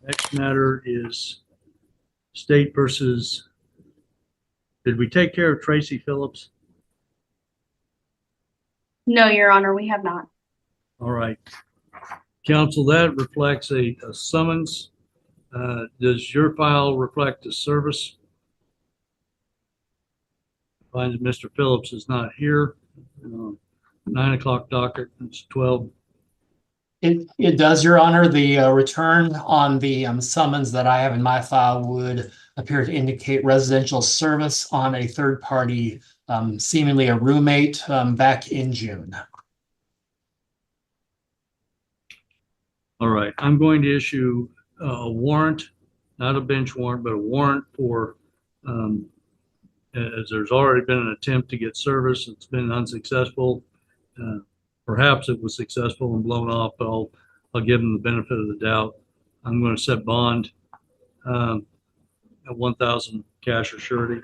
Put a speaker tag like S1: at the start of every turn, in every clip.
S1: Next matter is State versus, did we take care of Tracy Phillips?
S2: No, Your Honor, we have not.
S1: All right. Counsel, that reflects a summons. Does your file reflect a service? Finds Mr. Phillips is not here. 9 o'clock docket, it's 12.
S3: It does, Your Honor. The return on the summons that I have in my file would appear to indicate residential service on a third party, seemingly a roommate, back in June.
S1: All right, I'm going to issue a warrant, not a bench warrant, but a warrant for, as there's already been an attempt to get service. It's been unsuccessful. Perhaps it was successful and blown off, but I'll give them the benefit of the doubt. I'm going to set bond at 1,000 cash or surety.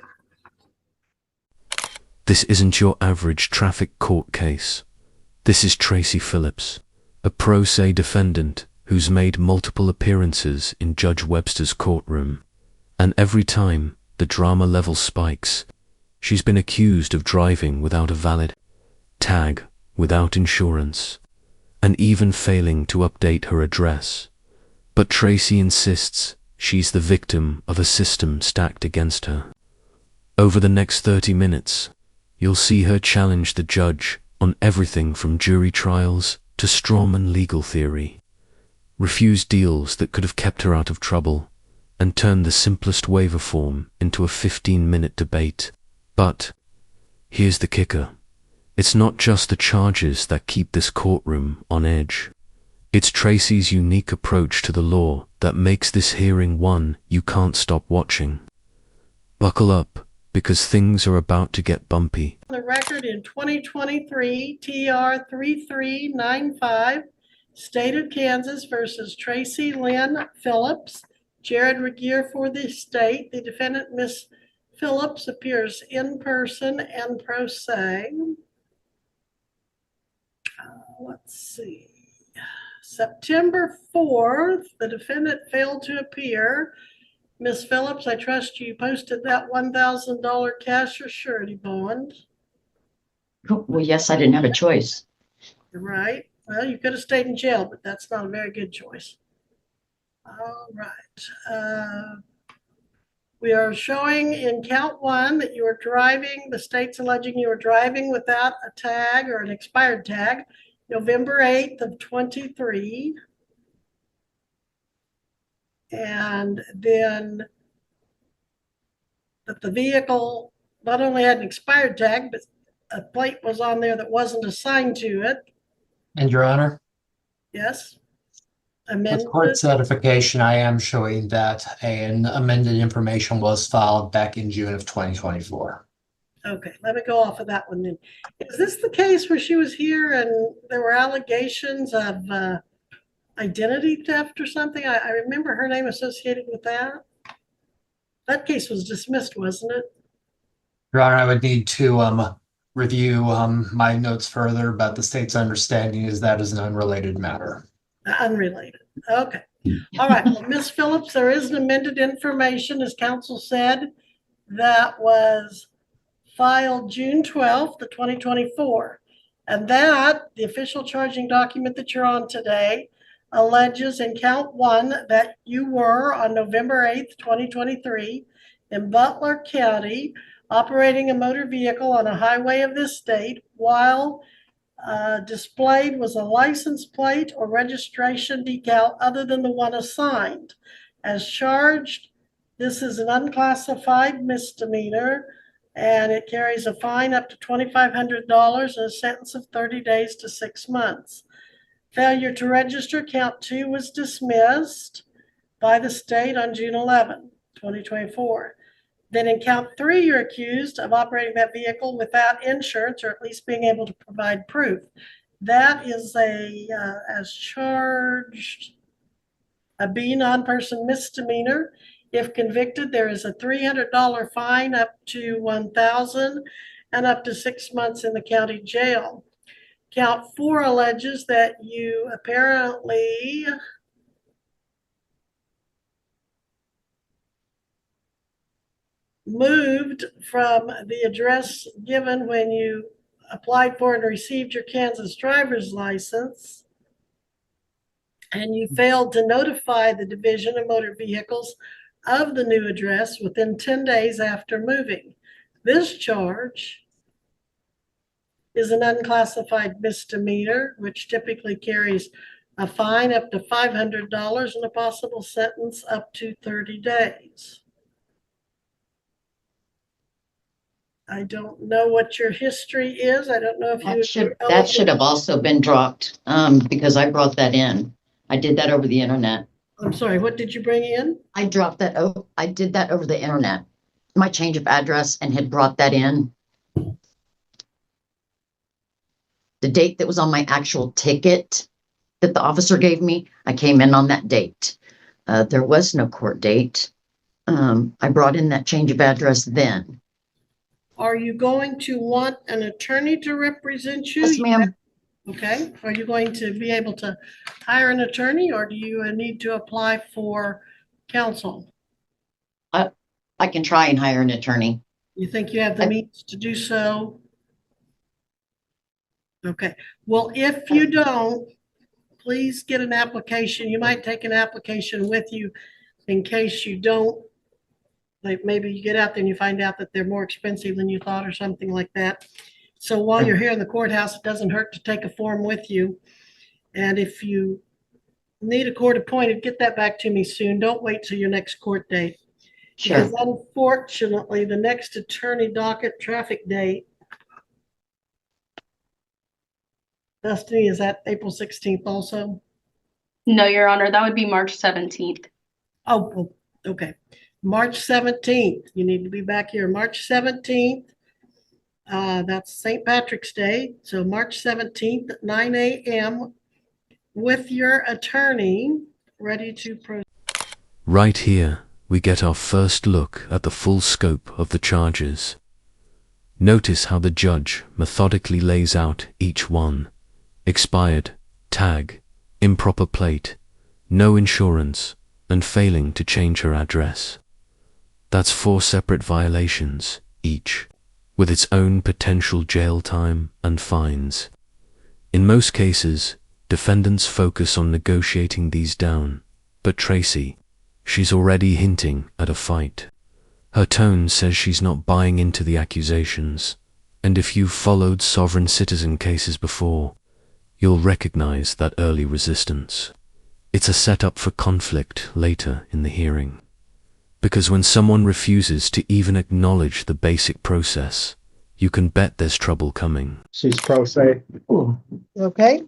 S4: This isn't your average traffic court case. This is Tracy Phillips, a pro se defendant who's made multiple appearances in Judge Webster's courtroom. And every time the drama level spikes, she's been accused of driving without a valid tag, without insurance, and even failing to update her address. But Tracy insists she's the victim of a system stacked against her. Over the next 30 minutes, you'll see her challenge the judge on everything from jury trials to strawman legal theory, refuse deals that could have kept her out of trouble, and turn the simplest waiver form into a 15-minute debate. But here's the kicker. It's not just the charges that keep this courtroom on edge. It's Tracy's unique approach to the law that makes this hearing one you can't stop watching. Buckle up, because things are about to get bumpy.
S5: The record in 2023 TR 3395, State of Kansas versus Tracy Lynn Phillips. Jared Regier for the state. The defendant, Miss Phillips, appears in person and pro se. Let's see. September 4th, the defendant failed to appear. Miss Phillips, I trust you posted that $1,000 cash or surety bond.
S6: Well, yes, I didn't have a choice.
S5: Right. Well, you could have stayed in jail, but that's not a very good choice. All right. We are showing in count one that you were driving. The state's alleging you were driving without a tag or an expired tag, November 8th of 23. And then that the vehicle not only had an expired tag, but a plate was on there that wasn't assigned to it.
S3: And Your Honor?
S5: Yes.
S3: With court certification, I am showing that an amended information was filed back in June of 2024.
S5: Okay, let me go off of that one then. Is this the case where she was here and there were allegations of identity theft or something? I remember her name associated with that. That case was dismissed, wasn't it?
S3: Your Honor, I would need to review my notes further, but the state's understanding is that is an unrelated matter.
S5: Unrelated. Okay. All right. Well, Ms. Phillips, there is an amended information, as counsel said, that was filed June 12th of 2024. And that, the official charging document that you're on today, alleges in count one that you were on November 8th, 2023 in Butler County operating a motor vehicle on a highway of this state while displayed was a license plate or registration decal other than the one assigned. As charged, this is an unclassified misdemeanor and it carries a fine up to $2,500 and a sentence of 30 days to 6 months. Failure to register, count two, was dismissed by the state on June 11, 2024. Then in count three, you're accused of operating that vehicle without insurance or at least being able to provide proof. That is as charged, a B non-person misdemeanor. If convicted, there is a $300 fine up to $1,000 and up to 6 months in the county jail. Count four alleges that you apparently moved from the address given when you applied for and received your Kansas driver's license, and you failed to notify the Division of Motor Vehicles of the new address within 10 days after moving. This charge is an unclassified misdemeanor, which typically carries a fine up to $500 and a possible sentence up to 30 days. I don't know what your history is. I don't know if
S6: That should have also been dropped, because I brought that in. I did that over the internet.
S5: I'm sorry, what did you bring in?
S6: I dropped that. Oh, I did that over the internet. My change of address, and had brought that in. The date that was on my actual ticket that the officer gave me, I came in on that date. There was no court date. I brought in that change of address then.
S5: Are you going to want an attorney to represent you?
S6: Yes, ma'am.
S5: Okay. Are you going to be able to hire an attorney, or do you need to apply for counsel?
S6: I can try and hire an attorney.
S5: You think you have the means to do so? Okay. Well, if you don't, please get an application. You might take an application with you in case you don't. Like maybe you get out there and you find out that they're more expensive than you thought or something like that. So while you're here in the courthouse, it doesn't hurt to take a form with you. And if you need a court appointed, get that back to me soon. Don't wait till your next court date.
S6: Sure.
S5: Because unfortunately, the next attorney docket traffic date, Destiny, is that April 16th also?
S2: No, Your Honor, that would be March 17th.
S5: Oh, okay. March 17th. You need to be back here March 17th. That's St. Patrick's Day. So March 17th at 9 a.m. with your attorney ready to proceed.
S4: Right here, we get our first look at the full scope of the charges. Notice how the judge methodically lays out each one. Expired, tag, improper plate, no insurance, and failing to change her address. That's 4 separate violations, each, with its own potential jail time and fines. In most cases, defendants focus on negotiating these down, but Tracy, she's already hinting at a fight. Her tone says she's not buying into the accusations, and if you've followed sovereign citizen cases before, you'll recognize that early resistance. It's a setup for conflict later in the hearing. Because when someone refuses to even acknowledge the basic process, you can bet there's trouble coming.
S7: She's pro se.
S5: Okay.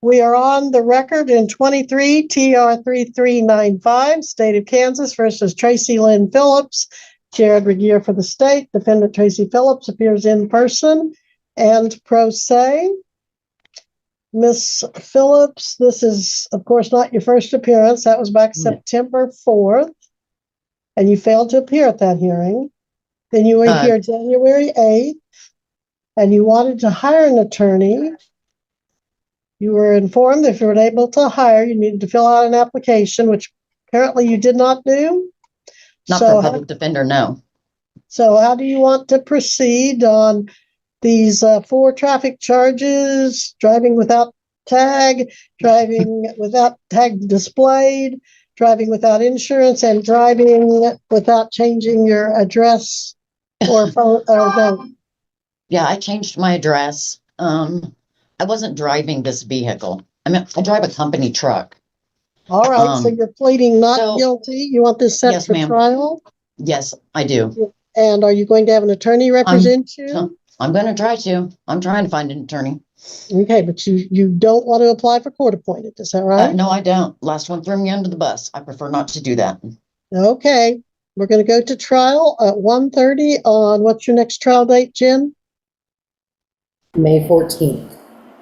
S5: We are on the record in 23 TR 3395, State of Kansas versus Tracy Lynn Phillips. Jared Regier for the state. Defendant Tracy Phillips appears in person and pro se. Miss Phillips, this is, of course, not your first appearance. That was back September 4th, and you failed to appear at that hearing. Then you were here January 8th, and you wanted to hire an attorney. You were informed if you were able to hire, you needed to fill out an application, which apparently you did not do.
S6: Not for a public defender, no.
S5: So how do you want to proceed on these 4 traffic charges: driving without tag, driving without tag displayed, driving without insurance, and driving without changing your address or phone or no?
S6: Yeah, I changed my address. I wasn't driving this vehicle. I mean, I drive a company truck.
S5: All right, so you're pleading not guilty. You want this set
S6: Yes,
S5: for
S6: ma'am.
S5: trial?
S6: Yes, I do.
S5: And are you going to have an attorney represent you?
S6: I'm going to try to. I'm trying to find an attorney.
S5: Okay, but you don't want to apply for court appointed, is that right?
S6: No, I don't. Last one threw me under the bus. I prefer not to do that.
S5: Okay, we're going to go to trial at 1:30 on, what's your next trial date, Jen?
S8: May 14th.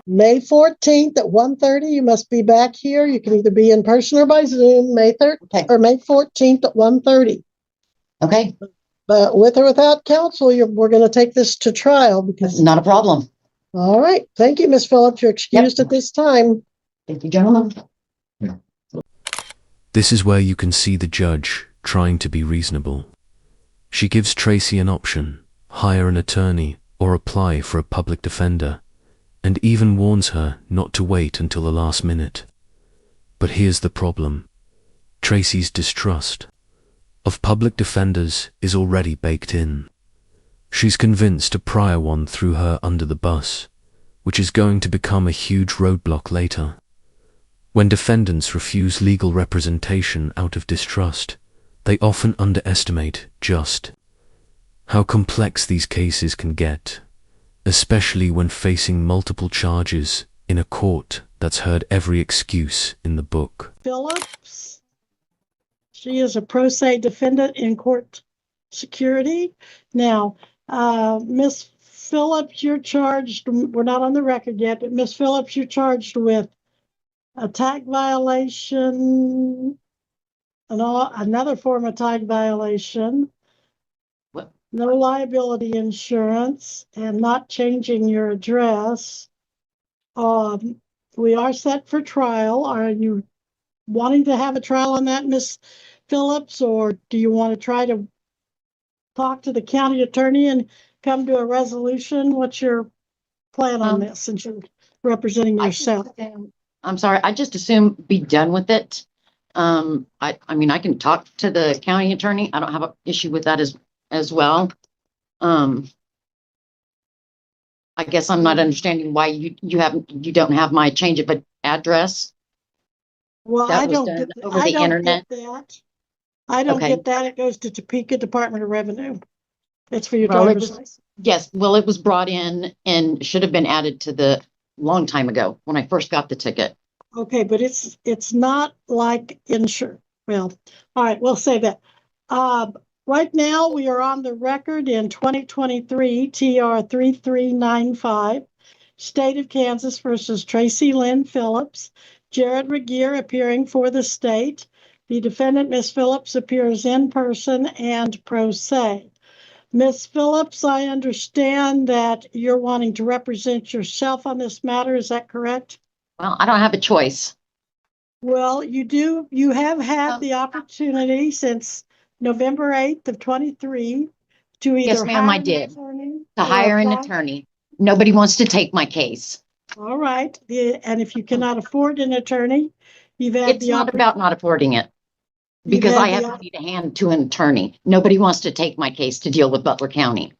S5: May 14th at 1:30. You must be back here. You can either be in person or by Zoom, May 13th or May 14th at 1:30.
S6: Okay.
S5: But with or without counsel, we're going to take this to trial because.
S6: Not a problem.
S5: All right. Thank you, Ms. Phillips. You're excused at this time.
S6: Thank you, gentlemen.
S4: This is where you can see the judge trying to be reasonable. She gives Tracy an option: hire an attorney or apply for a public defender, and even warns her not to wait until the last minute. But here's the problem. Tracy's distrust of public defenders is already baked in. She's convinced a prior one threw her under the bus, which is going to become a huge roadblock later. When defendants refuse legal representation out of distrust, they often underestimate just how complex these cases can get, especially when facing multiple charges in a court that's heard every excuse in the book.
S5: Phillips. She is a pro se defendant in court security. Now, Miss Phillips, you're charged, we're not on the record yet, but Miss Phillips, you're charged with a tag violation, another form of tag violation,
S6: What?
S5: no liability insurance, and not changing your address. We are set for trial. Are you wanting to have a trial on that, Miss Phillips, or do you want to try to talk to the county attorney and come to a resolution? What's your plan on this, since you're representing yourself?
S6: I'm sorry, I just assume be done with it. I mean, I can talk to the county attorney. I don't have an issue with that as well. I guess I'm not understanding why you don't have my change of address.
S5: Well,
S6: That
S5: I
S6: was
S5: don't
S6: done
S5: get
S6: over the internet.
S5: that. I don't
S6: Okay.
S5: get that. It goes to Topeka Department of Revenue. It's for your
S6: Well, it
S5: driver's
S6: was-
S5: license.
S6: Yes, well, it was brought in and should have been added to the long time ago when I first got the ticket.
S5: Okay, but it's not like insure. Well, all right, we'll say that. Right now, we are on the record in 2023 TR 3395, State of Kansas versus Tracy Lynn Phillips. Jared Regier appearing for the state. The defendant, Miss Phillips, appears in person and pro se. Miss Phillips, I understand that you're wanting to represent yourself on this matter. Is that correct?
S6: Well, I don't have a choice.
S5: Well, you have had the opportunity since November 8th of 23 to either
S6: Yes, ma'am,
S5: hire
S6: I
S5: an
S6: did.
S5: attorney
S6: To
S5: or
S6: hire an
S5: apply.
S6: attorney. Nobody wants to take my case.
S5: All right. And if you cannot afford an attorney, you've had
S6: It's
S5: the
S6: not about not affording it.
S5: You've
S6: Because
S5: had
S6: I have money to hand to an attorney. Nobody wants to take my case to deal with Butler County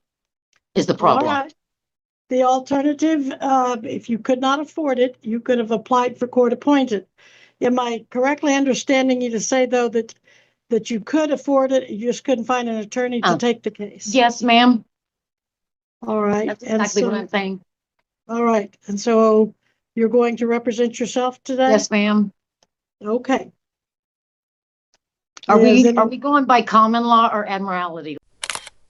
S6: is the
S5: All
S6: problem.
S5: right. The alternative, if you could not afford it, you could have applied for court appointed. Am I correctly understanding you to say, though, that you could afford it, you just couldn't find an attorney to take the case?
S6: Yes, ma'am.
S5: All right.
S6: That's exactly what I'm saying.
S5: All right. And so you're going to represent yourself today?
S6: Yes, ma'am.
S5: Okay.
S6: Are
S5: Is
S6: we going by common law or admiralty?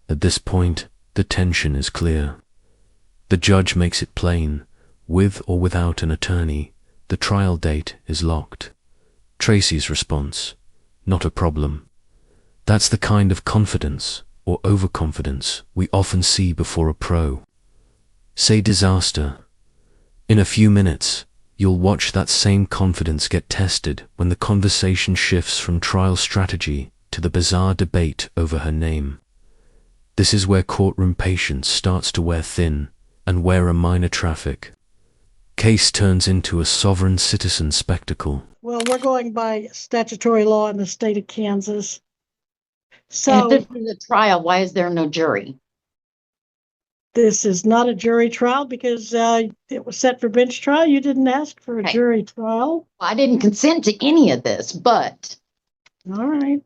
S4: At this point, the tension is clear. The judge makes it plain: with or without an attorney, the trial date is locked. Tracy's response: not a problem. That's the kind of confidence or overconfidence we often see before a pro. Say disaster. In a few minutes, you'll watch that same confidence get tested when the conversation shifts from trial strategy to the bizarre debate over her name. This is where courtroom patience starts to wear thin, and where a minor traffic case turns into a sovereign citizen spectacle.
S5: Well, we're going by statutory law in the state of Kansas.
S6: And if
S5: So
S6: this is a trial, why is there no jury?
S5: this is not a jury trial because it was set for bench trial. You didn't ask for a
S6: Okay.
S5: jury trial.
S6: I didn't consent to any of this, but
S5: All right.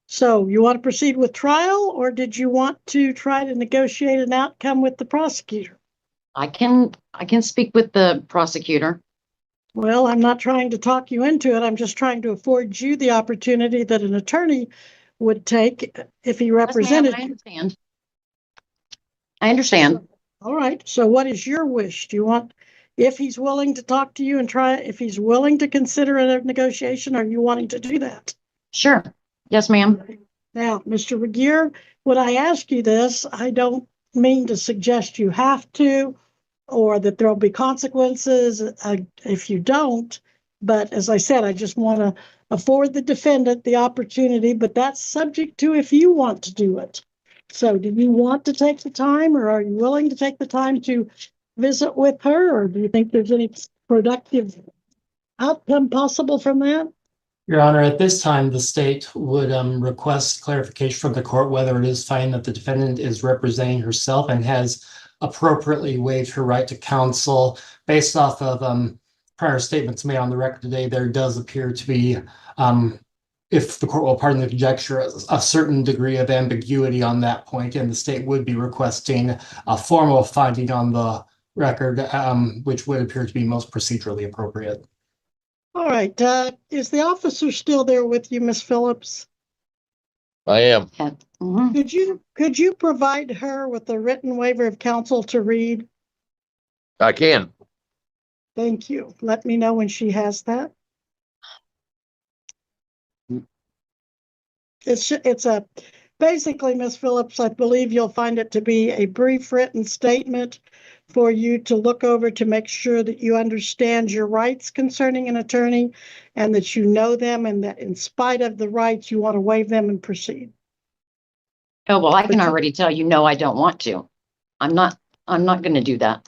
S5: So you want to proceed with trial, or did you want to try to negotiate an outcome with the prosecutor?
S6: I can speak with the prosecutor.
S5: Well, I'm not trying to talk you into it. I'm just trying to afford you the opportunity that an attorney would take if he
S6: Yes, ma'am,
S5: represented
S6: I
S5: you.
S6: understand. I understand.
S5: All right. So what is your wish? Do you want, if he's willing to talk to you and try, if he's willing to consider a negotiation, are you wanting to do that?
S6: Sure. Yes, ma'am.
S5: Now, Mr. Regier, when I ask you this, I don't mean to suggest you have to, or that there'll be consequences if you don't. But as I said, I just want to afford the defendant the opportunity, but that's subject to if you want to do it. So do you want to take the time, or are you willing to take the time to visit with her, or do you think there's any productive outcome possible from that?
S3: Your Honor, at this time, the state would request clarification from the court whether it is fine that the defendant is representing herself and has appropriately waived her right to counsel. Based off of prior statements made on the record today, there does appear to be, if the court will pardon the conjecture, a certain degree of ambiguity on that point, and the state would be requesting a formal finding on the record, which would appear to be most procedurally appropriate.
S5: All right, is the officer still there with you, Ms. Phillips?
S7: I am.
S6: Mhm.
S5: Could you provide her with a written waiver of counsel to read?
S7: I can.
S5: Thank you. Let me know when she has that. Basically, Ms. Phillips, I believe you'll find it to be a brief written statement for you to look over to make sure that you understand your rights concerning an attorney and that you know them, and that in spite of the rights, you want to waive them and proceed.
S6: Oh, well, I can already tell you, no, I don't want to. I'm not going to do that.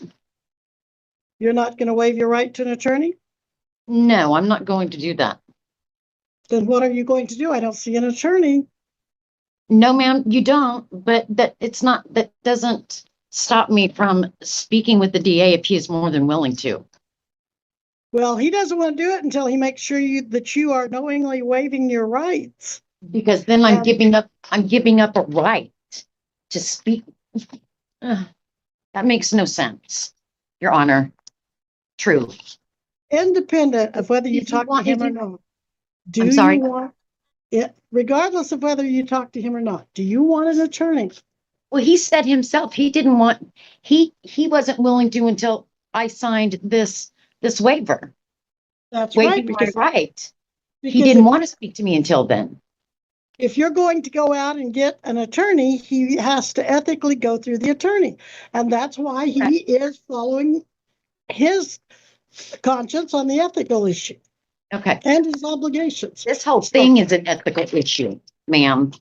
S5: You're not going to waive your right to an attorney?
S6: No, I'm not going to do that.
S5: Then what are you going to do? I don't see an attorney.
S6: No, ma'am, you don't, but that doesn't stop me from speaking with the DA if he is more than willing to.
S5: Well, he doesn't want to do it until he makes sure that you are knowingly waiving your rights.
S6: Because then I'm giving up a right to speak. That makes no sense, Your Honor. Truly.
S5: Independent of whether you talk to him or not.
S6: I'm sorry?
S5: Regardless of whether you talk to him or not, do you want an attorney?
S6: Well, he said himself he didn't want, he wasn't willing to until I signed this waiver.
S5: That's right.
S6: Waiving my right. He
S5: because
S6: didn't want to speak to me until then.
S5: If you're going to go out and get an attorney, he has to ethically go through the attorney. And that's why he is following his conscience on the ethical issue.
S6: Okay.
S5: And his obligations.
S6: This whole thing is an ethical issue, ma'am.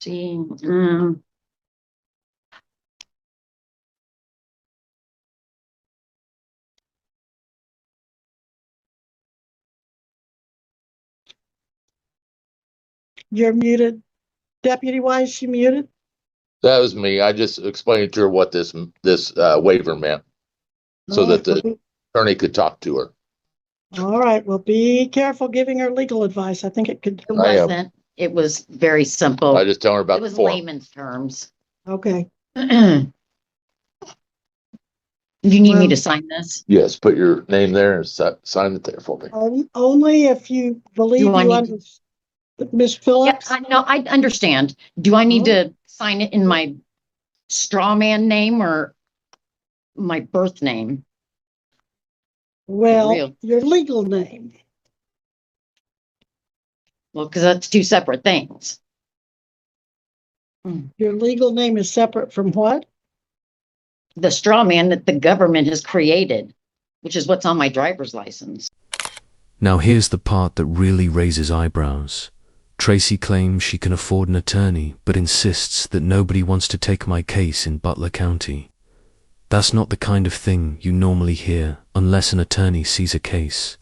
S6: See,
S5: You're muted. Deputy Wise, you muted?
S7: That was me. I just explained to her what this waiver meant, so that the attorney could talk to her.
S5: All right. Well, be careful giving her legal advice. I think it could.
S6: it wasn't. It was very simple.
S7: I just tell her about
S6: It was
S7: the form.
S6: layman's terms.
S5: Okay.
S6: You need me to sign this?
S7: Yes, put your name there and sign it there for me.
S5: Only if you believe
S6: Do I
S5: you
S6: need-
S5: understand. Ms.
S6: Yep,
S5: Phillips?
S6: I understand. Do I need to sign it in my straw man name or my birth name?
S5: Well,
S6: Real.
S5: your legal name.
S6: Well, because that's two separate things.
S5: Your legal name is separate from what?
S6: The straw man that the government has created, which is what's on my driver's license.
S4: Now here's the part that really raises eyebrows. Tracy claims she can afford an attorney, but insists that nobody wants to take my case in Butler County. That's not the kind of thing you normally hear unless an attorney sees a case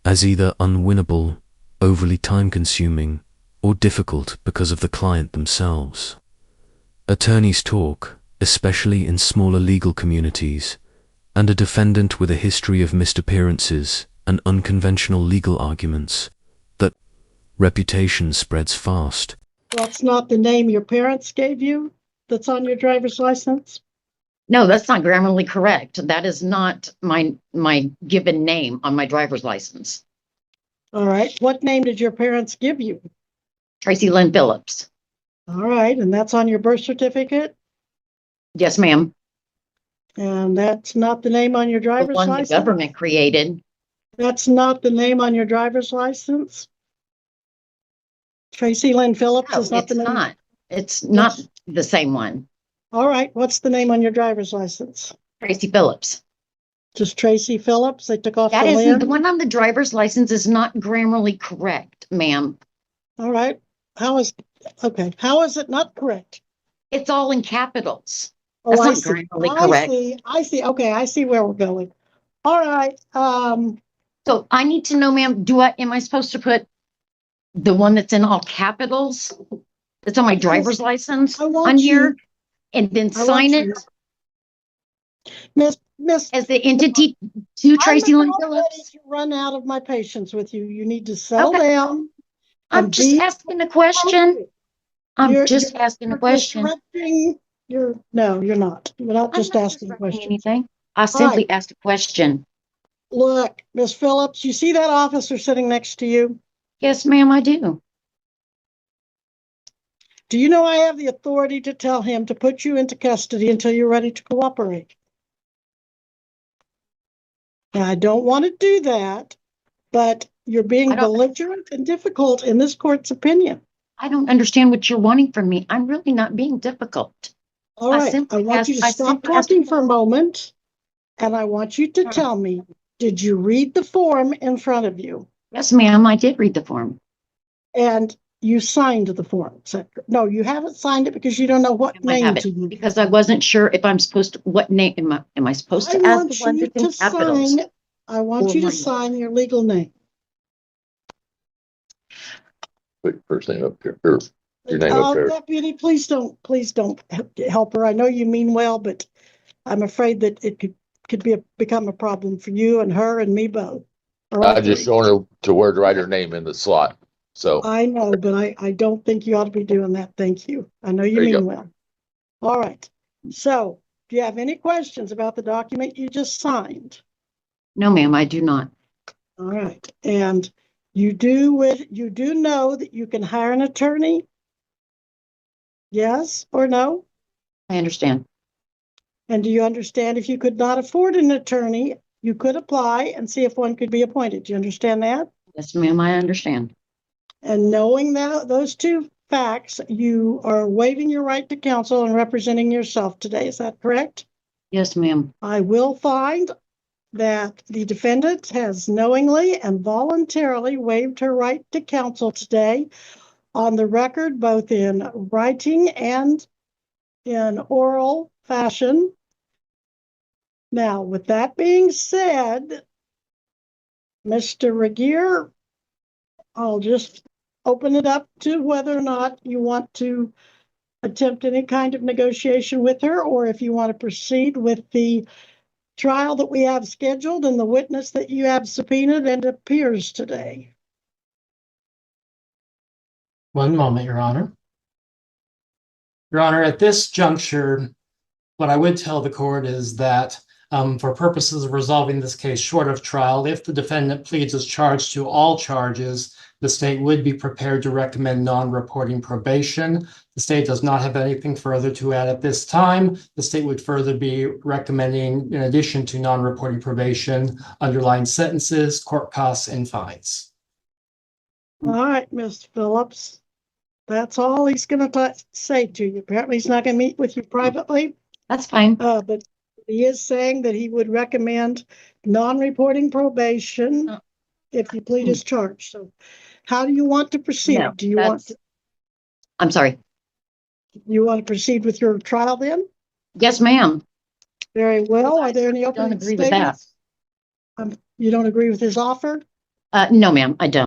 S4: as either unwinnable, overly time-consuming, or difficult because of the client themselves. Attorneys talk, especially in smaller legal communities, and a defendant with a history of missed appearances and unconventional legal arguments, that reputation spreads fast.
S5: That's not the name your parents gave you that's on your driver's license?
S6: No, that's not grammatically correct. That is not my given name on my driver's license.
S5: All right. What name did your parents give you?
S6: Tracy Lynn Phillips.
S5: All right. And that's on your birth certificate?
S6: Yes, ma'am.
S5: And that's not the name on your
S6: The
S5: driver's
S6: one the
S5: license?
S6: government created.
S5: That's not the name on your driver's license? Tracy Lynn Phillips
S6: No,
S5: is not
S6: it's
S5: the name?
S6: not. It's not the same one.
S5: All right, what's the name on your driver's license?
S6: Tracy Phillips.
S5: Just Tracy Phillips? They took off the
S6: That isn't, the
S5: lid?
S6: one on the driver's license is not grammarly correct, ma'am.
S5: All right, how is it not correct?
S6: It's all in capitals.
S5: Oh,
S6: That's
S5: I
S6: not
S5: see.
S6: grammarly correct.
S5: I see. Okay, I see where we're going. All right,
S6: So I need to know, ma'am, am I supposed to put the one that's in all capitals? That's on my driver's license
S5: I want
S6: on here? And then
S5: I want
S6: sign
S5: you-
S6: it
S5: Miss,
S6: as the entity to Tracy
S5: I'm
S6: Lynn
S5: about ready
S6: Phillips?
S5: to run out of my patience with you. You need to settle
S6: Okay.
S5: down.
S6: I'm
S5: and
S6: just
S5: be
S6: asking a question. I'm
S5: You're-
S6: just asking a
S5: You're
S6: question.
S5: disrupting no, you're not. You're not
S6: I'm
S5: just
S6: not
S5: asking
S6: disrupting
S5: questions.
S6: anything. I simply asked a question.
S5: Look, Miss Phillips, you see that officer sitting next to you?
S6: Yes, ma'am, I do.
S5: Do you know I have the authority to tell him to put you into custody until you're ready to cooperate? Now, I don't want to do that, but you're being
S6: I don't-
S5: belligerent and difficult in this court's opinion.
S6: I don't understand what you're wanting from me. I'm really not being difficult.
S5: All
S6: I
S5: right,
S6: simply
S5: I want
S6: asked-
S5: you to
S6: I
S5: stop
S6: simply asked-
S5: talking for a moment, and I want you to
S6: Hmm.
S5: tell me, did you read the form in front of you?
S6: Yes, ma'am, I did read the form.
S5: And you signed the form? No, you haven't signed it because you don't know what
S6: I
S5: name
S6: have
S5: to
S6: it
S5: use.
S6: because I wasn't sure if I'm supposed to, what name am I supposed to
S5: I
S6: add
S5: want
S6: the one
S5: you
S6: that's in
S5: to
S6: capitals?
S5: sign, I want
S6: or
S5: you to
S6: my-
S5: sign your legal name.
S7: Put your first name up here, or your name up here.
S5: Deputy, please don't help her. I know you mean well, but I'm afraid that it could become a problem for you and her and me both. or all
S7: I just
S5: three.
S7: showing her to where to write her name in the slot. So
S5: I know, but I don't think you ought to be doing that. Thank you. I know you
S7: There you
S5: mean
S7: go.
S5: well. All right. So, do you have any questions about the document you just signed?
S6: No, ma'am, I do not.
S5: All right. And you do know that you can hire an attorney? Yes or no?
S6: I understand.
S5: And do you understand if you could not afford an attorney, you could apply and see if one could be appointed? Do you understand that?
S6: Yes, ma'am, I understand.
S5: And knowing that those two facts, you are waiving your right to counsel and representing yourself today. Is that correct?
S6: Yes, ma'am.
S5: I will find that the defendant has knowingly and voluntarily waived her right to counsel today on the record, both in writing and in oral fashion. Now, with that being said, Mr. Regier, I'll just open it up to whether or not you want to attempt any kind of negotiation with her, or if you want to proceed with the trial that we have scheduled and the witness that you have subpoenaed and appears today.
S3: One moment, Your Honor. Your Honor, at this juncture, what I would tell the court is that for purposes of resolving this case short of trial, if the defendant pleads as charged to all charges, the state would be prepared to recommend non-reporting probation. The state does not have anything further to add at this time. The state would further be recommending, in addition to non-reporting probation, underlying sentences, court costs, and fines.
S5: All right, Mr. Phillips. That's all he's going to say to you. Apparently, he's not going to meet with you privately,
S6: That's fine.
S5: but he is saying that he would recommend non-reporting probation if you plead as charged. So how do you want to proceed?
S6: No,
S5: Do you want
S6: I'm sorry.
S5: to proceed with your trial then?
S6: Yes, ma'am.
S5: Very well. Are there any
S6: I don't
S5: opening
S6: agree with that.
S5: statements? You don't agree with his offer?
S6: No, ma'am, I don't.